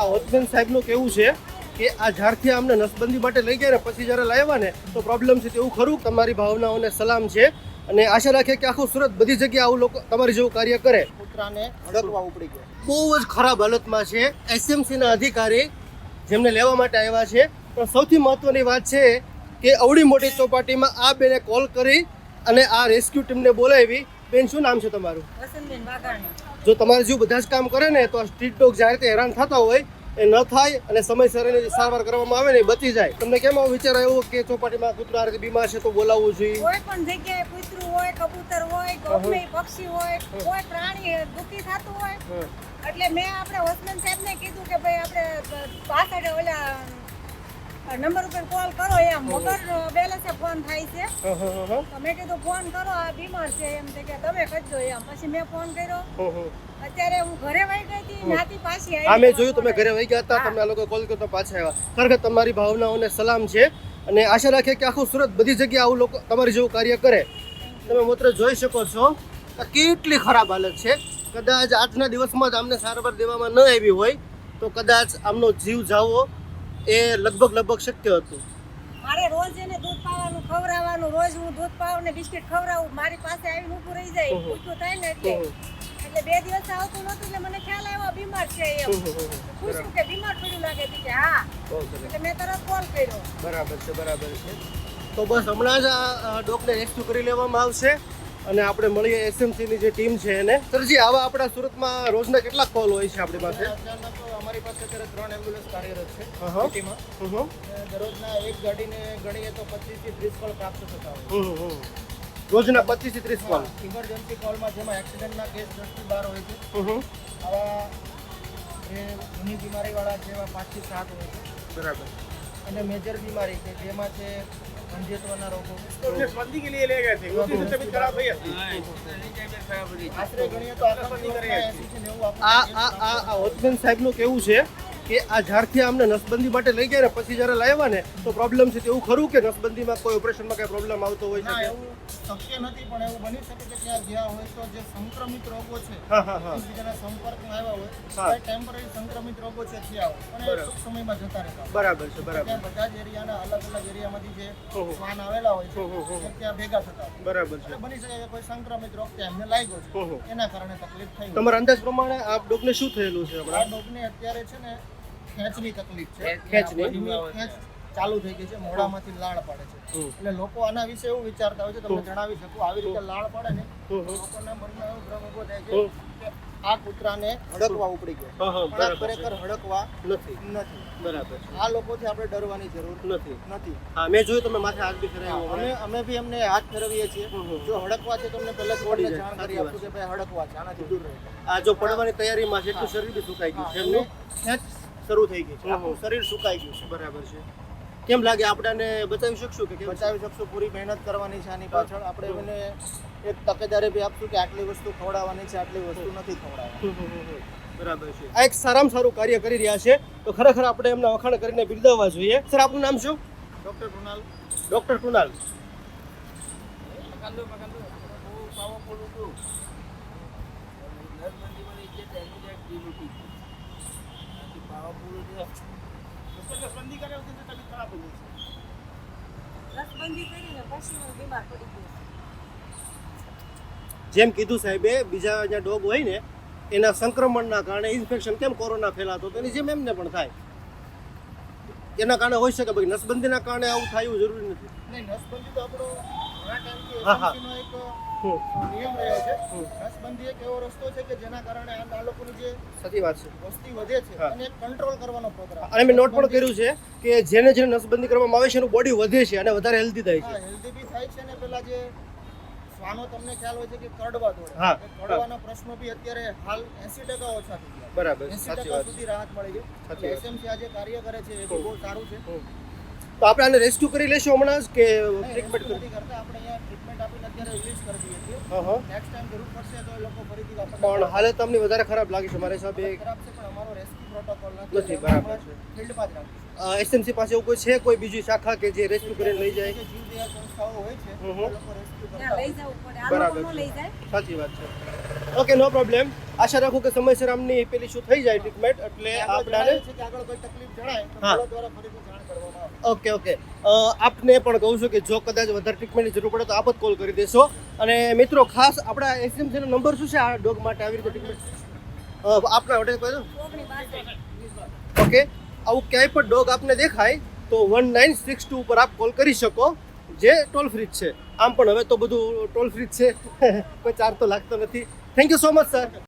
આ વોચમેન સાહેબનું કેવું છે કે આ જ્યારથી અમને નસબંધી માટે લઈ ગયા ને પછી જ્યારે લાવ્યા ને તો પ્રોબ્લેમ છે તેવું ખરું. તમારી ભાવનાઓને સલામ છે અને આશા રાખીએ કે આખું સુરત બધી જગ્યાએ આવું લોકો તમારી જેવું કાર્ય કરે. કૂતરાને હડકવા ઉપડી ગયો. બહુ જ ખરાબ હાલતમાં છે. એસએમસીના અધિકારી જેમને લેવા માટે આવ્યા છે, પણ સૌથી મહત્વની વાત છે કે અવડી મોટી ચોપાટીમાં આ બેને કોલ કરી અને આ રેસ્ક્યુ ટીમને બોલાવી. બેન, શું નામ છે તમારું? વસંતબેન વાઘાણી. જો તમારે જેવું બધા જ કામ કરે ને તો આ સ્ટ્રીટ ડોગ જ્યારે તે હેરાન થતા હોય એ ન થાય અને સમયસર એની સારવાર કરવામાં આવે ને એ બચી જાય. તમને કેમ આવો વિચાર આવ્યો કે ચોપાટીમાં કૂતરા આ રીતે બીમાર છે તો બોલાવવું જોઈએ? કોઈ પણ જગ્યાએ કૂતરું હોય, કબૂતર હોય, ગમે પક્ષી હોય, કોઈ પ્રાણી દુઃખી થતું હોય એટલે મેં આપણે વોચમેન સાહેબને કીધું કે ભાઈ આપણે પાછળ ઓલા નંબર ઉપર કોલ કરો, એમ વગર બેલેન્સે ફોન થાય છે. તો મેં કીધું ફોન કરો, આ બીમાર છે એમ કે તમે કરજો એમ. પછી મેં ફોન કર્યો. અત્યારે હું ઘરે વહી ગઈ હતી, નાતી પાછી આવી. હા, મેં જોયું તમે ઘરે વહી ગયા હતા, તમને આ લોકો કોલ કરતા પાછા આવ્યા. ખરેખર તમારી ભાવનાઓને સલામ છે અને આશા રાખીએ કે આખું સુરત બધી જગ્યાએ આવું લોકો તમારી જેવું કાર્ય કરે. તમે માત્ર જોઈ શકો છો કે કેટલી ખરાબ હાલત છે. કદાચ આજના દિવસમાં જ આમને સારવાર દેવામાં ન આવી હોય તો કદાચ આમનો જીવ જાવો એ લગભગ શક્ય હતું. મારે રોજ એને દૂધ પાવાનું, ખવડાવવાનું, રોજ હું દૂધ પાવું ને બિસ્કિટ ખવડાવું. મારી પાસે આવીને ઊભું રહી જાય, પૂછતું થાય ને એટલે 2 દિવસ આવતું નતું એટલે મને ખ્યાલ આવ્યો બીમાર છે એમ. પૂછ્યું કે બીમાર પડ્યું લાગે છે કે હા, એટલે મેં તરત કોલ કર્યો. બરાબર છે. તો બસ હમણાં જ આ ડોગને રેસ્ક્યુ કરી લેવામાં આવશે અને આપણે મળીએ એસએમસીની જે ટીમ છે એને. સરજી, આવા આપણા સુરતમાં રોજના કેટલા કોલ હોય છે આપણી પાસે? અમારી પાસે અત્યારે 3 એમ્બ્યુલન્સ કાર્યરત છે સિટીમાં. દરરોજના એક ગાડીને ગણીએ તો 25 થી 30 કોલ પ્રાપ્ત થતા હોય. રોજના 25 થી 30 કોલ. ઇમરજન્સી કોલમાં જેમાં એક્સિડન્ટના કેસ 10 થી 12 હોય છે. આવા જે ઘણી બીમારીવાળા છે એવા 5 થી 7 હોય છે. બરાબર. અને મેજર બીમારી છે જેમાં છે અંજેત્વના રોગો. बंदी के लिए ले गए थे, उसकी से तबीयत खराब हुई है। આશરે ગણીએ તો આખા દિવસમાં 80 થી 90 આ વોચમેન સાહેબનું કેવું છે કે આ જ્યારથી અમને નસબંધી માટે લઈ ગયા ને પછી જ્યારે લાવ્યા ને તો પ્રોબ્લેમ છે તેવું ખરું કે નસબંધીમાં કોઈ ઓપરેશનમાં કઈ પ્રોબ્લેમ આવતો હોય ના, છે? એવું શક્ય નથી, પણ એવું બની શકે કે ત્યાં ગયા હોય તો જે સંક્રમિત રોગો છે એકબીજાના સંપર્કમાં આવ્યા હોય તો ટેમ્પરરી સંક્રમિત રોગો છે થયા હોય પણ એ ટૂંક સમયમાં જતા રહેતા હોય. બરાબર છે. ત્યાં બધા જ એરિયાના અલગ એરિયામાંથી જે શ્વાન આવેલા હોય છે એ ત્યાં ભેગા થતા હોય. બરાબર છે. એટલે બની શકે કે કોઈ સંક્રમિત રોગ ત્યાં એમને લાગ્યો છે એના કારણે તકલીફ થઈ હોય. તમારા અંદાજ પ્રમાણે આ ડોગને શું થયેલું છે આ હમણાં? ડોગને અત્યારે છે ને ખેંચની તકલીફ છે. ખેંચની? ખેંચ ચાલુ થઈ ગઈ છે, મોઢામાંથી લાળ પડે છે. એટલે લોકો આના વિશે એવું વિચારતા હોય છે, તમને જણાવી શકું, આવી રીતે લાળ પડે ને લોકોના મનમાં એવો ભ્રમ ઉભો થાય છે કે આ કૂતરાને હડકવા ઉપડી ગયો. પણ આ ખરેખર હડકવા નથી. બરાબર. આ લોકોથી આપણે ડરવાની જરૂર નથી. હા, મેં જોયું તમે માથે હાથ બી ફેરવ્યો. અમે બી એમને હાથ ફેરવીએ છીએ. જો હડકવા છે તો અમને પહેલા થોડી જાણ કરી આપશું કે ભાઈ હડકવા છે, આનાથી દૂર રહે. આ જો પડવાની તૈયારીમાં છે એટલું શરીર બી સુકાઈ ગયું છે એમનું. ખેંચ શરૂ થઈ ગઈ છે, આખું શરીર સુકાઈ ગયું છે. બરાબર છે. કેમ લાગે આપણાને બચાવી શકશું કે કેમ? બચાવી શકશું. પૂરી મહેનત કરવાની છે આની પાછળ. આપણે એને એક તકેદારી બી આપશું કે આટલી વસ્તુ ખવડાવવાની છે, આટલી વસ્તુ નથી ખવડાવવાની. બરાબર છે. આ એક સારામાં સારું કાર્ય કરી રહ્યા છે તો ખરેખર આપણે એમના વખાણ કરીને બિરદાવવા જોઈએ. સર, આપનું નામ શું? ડૉક્ટર કૃણાલ. ડૉક્ટર કૃણાલ. बंदी करे उसकी से तबीयत खराब हो गई। નસબંધી કરીને પછી હું બીમાર પડી ગઈ. જેમ કીધું સાહેબે, બીજા જ્યાં ડોગ હોય ને એના સંક્રમણના કારણે ઇન્ફેક્શન કેમ કોરોના ફેલાતો તેની જેમ એમને પણ થાય. એના કારણે હોઈ શકે, ભાઈ નસબંધીના કારણે આવું થયું જરૂરી નથી. નહીં, નસબંધી તો આપણો ઘણા ટાઈમથી હા, હા. એસએમસીનો એક નિયમ રહ્યો છે. નસબંધી એક એવો રસ્તો છે કે જેના કારણે આ લોકોની જે સાચી વાત છે. વસ્તી વધે છે હા. અને કંટ્રોલ કરવાનો પ્રોગ્રામ. અને મેં નોટ પણ કર્યું છે કે જેને નસબંધી કરવામાં આવે છે એનું બોડી વધે છે અને વધારે હેલ્ધી થાય છે. હા, હેલ્ધી બી થાય છે અને પેલા જે શ્વાનો તમને ખ્યાલ હોય છે કે કડવા દોડે. હા. એ કડવાના પ્રશ્નો બી અત્યારે હાલ 80% ઓછા થઈ ગયા. બરાબર, 80% સાચી વાત છે. સુધી રાહત મળી ગઈ. સાચી વાત. એસએમસી આજે કાર્ય કરે છે એ બી બહુ સારું છે. તો આપણે આને રેસ્ક્યુ કરી લેશું હમણાં જ કે ટ્રીટમેન્ટ નથી કરતા, આપણે અહીંયા ટ્રીટમેન્ટ આપીને અત્યારે રિલીઝ કરી દઈએ છીએ. હા. નેક્સ્ટ ટાઈમ જરૂર પડશે તો એ લોકો ફરીથી આપણને પણ હાલત તમને વધારે ખરાબ લાગે છે મારા હિસાબે. ખરાબ છે પણ અમારો રેસ્ક્યુ પ્રોટોકોલ નથી, બરાબર છે. ફિલ્ડમાં જ રાખીશું. એસએમસી પાસે એવું કોઈ છે કોઈ બીજી શાખા કે જે રેસ્ક્યુ કરીને લઈ જાય? જે જીવદયા સંસ્થાઓ હોય છે એ લોકો રેસ્ક્યુ કરતા ત્યાં લઈ જવું પડે, આ બરાબર લોકો ન લઈ જાય. સાચી વાત છે. Okay no problem. આશા રાખું કે સમયસર આમની પેલી શું થઈ જાય ટ્રીટમેન્ટ, એટલે આપણે આને છે કે આગળ કોઈ તકલીફ જણાય તો હા. બોલો દ્વારા ફરીથી જાણ કરવામાં આવે. ઓકે ઓકે આપને પણ કહું છું કે જો કદાચ વધારે ટ્રીટમેન્ટની જરૂર પડે તો આપ જ કોલ કરી દેશો. અને મિત્રો ખાસ આપણા એસએમસીનો નંબર શું છે આ ડોગ માટે આવી રીતે ટ્રીટમેન્ટ આપના હોટેલ કહી દો. કોકની પાસે ઓકે, આવું ક્યાંય પણ ડોગ આપને દેખાય તો 1962 ઉપર આપ કોલ કરી શકો, જે ટોલ ફ્રી છે. આમ પણ હવે તો બધું ટોલ ફ્રી છે, કોઈ ચાર્જ તો લાગતો નથી. Thank you so much sir.